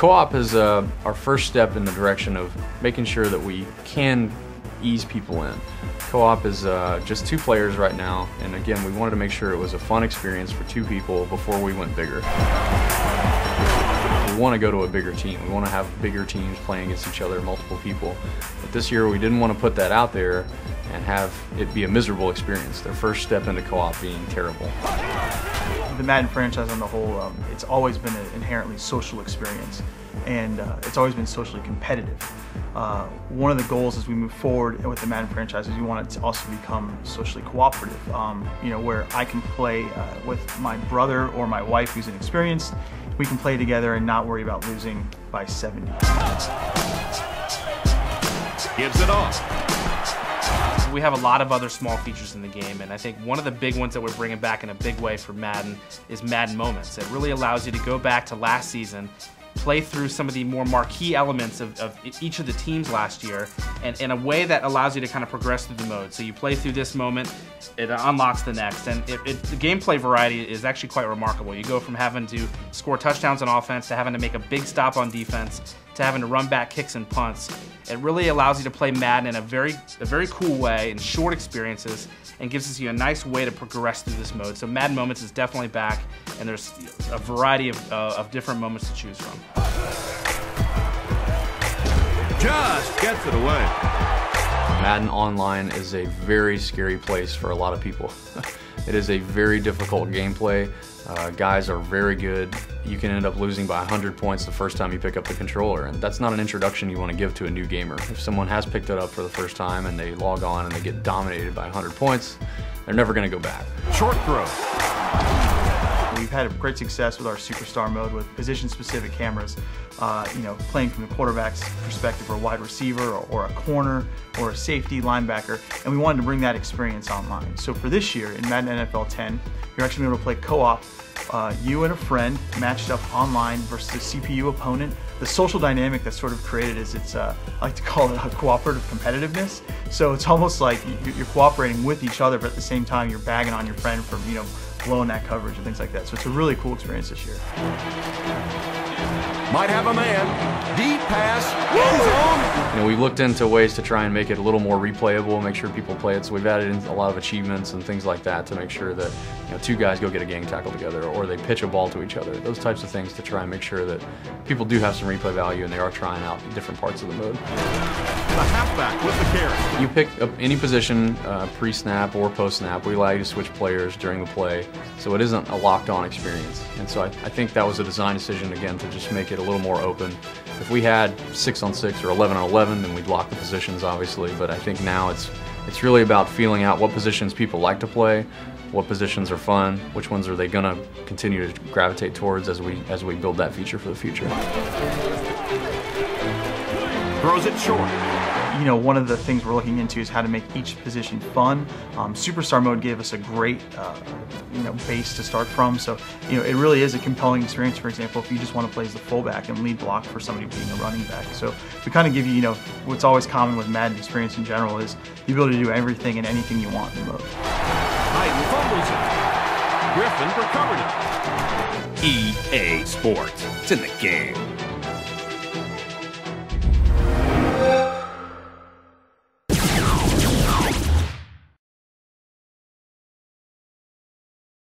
co-op is our first step in the direction of making sure that we can ease people in. Co-op is just 2 players right now, and again, we wanted to make sure it was a fun experience for 2 people before we went bigger. We want to go to a bigger team. We want to have bigger teams playing against each other, multiple people. But this year we didn't want to put that out there and have it be a miserable experience. Their first step into co-op being terrible. The Madden franchise on the whole, it's always been an inherently social experience, and it's always been socially competitive. One of the goals as we move forward with the Madden franchise is we want it to also become socially cooperative, you know, where I can play with my brother or my wife who's inexperienced. We can play together and not worry about losing by 70. Gives it off. We have a lot of other small features in the game, and I think one of the big ones that we're bringing back in a big way for Madden is Madden Moments. It really allows you to go back to last season, play through some of the more marquee elements of each of the teams last year, and in a way that allows you to kind of progress through the mode. So you play through this moment, it unlocks the next, and the gameplay variety is actually quite remarkable. You go from having to score touchdowns on offense to having to make a big stop on defense to having to run back kicks and punts. It really allows you to play Madden in a very cool way in short experiences, and gives you a nice way to progress through this mode. So Madden Moments is definitely back, and there's a variety of different moments to choose from. Just gets it away. Madden Online is a very scary place for a lot of people. It is a very difficult gameplay. Guys are very good. You can end up losing by 100 points the first time you pick up the controller, and that's not an introduction you want to give to a new gamer. If someone has picked it up for the first time and they log on and they get dominated by 100 points, they're never going to go back. Short throw. We've had great success with our Superstar mode with position-specific cameras, you know, playing from the quarterback's perspective or a wide receiver or a corner or a safety linebacker, and we wanted to bring that experience online. So for this year in Madden NFL 10, you're actually able to play co-op, you and a friend matched up online versus a CPU opponent. The social dynamic that's sort of created is I like to call it a cooperative competitiveness. So it's almost like you're cooperating with each other, but at the same time you're bagging on your friend for, you know, blowing that coverage and things like that. So it's a really cool experience this year. Might have a man. Deep pass. End zone. You know, we've looked into ways to try and make it a little more replayable, make sure people play it. So we've added in a lot of achievements and things like that to make sure that, you know, 2 guys go get a gang tackle together, or they pitch a ball to each other. Those types of things to try and make sure that people do have some replay value and they are trying out different parts of the mode. The halfback with the carry. You pick up any position, pre-snap or post-snap. We allow you to switch players during the play, so it isn't a locked-on experience. And so I think that was a design decision, again, to just make it a little more open. If we had 6-on-6 or 11-on-11, then we'd lock the positions, obviously. But I think now it's really about feeling out what positions people like to play, what positions are fun, which ones are they going to continue to gravitate towards as we build that feature for the future. Throws it short. You know, one of the things we're looking into is how to make each position fun. Superstar mode gave us a great, you know, base to start from. So, you know, it really is a compelling experience. For example, if you just want to play as the fullback and lead block for somebody being a running back. So we kind of give you, you know, what's always common with Madden experience in general is the ability to do everything and anything you want in the mode. Knight fumbles it. Griffin recovered it. EA Sports. It's in the game.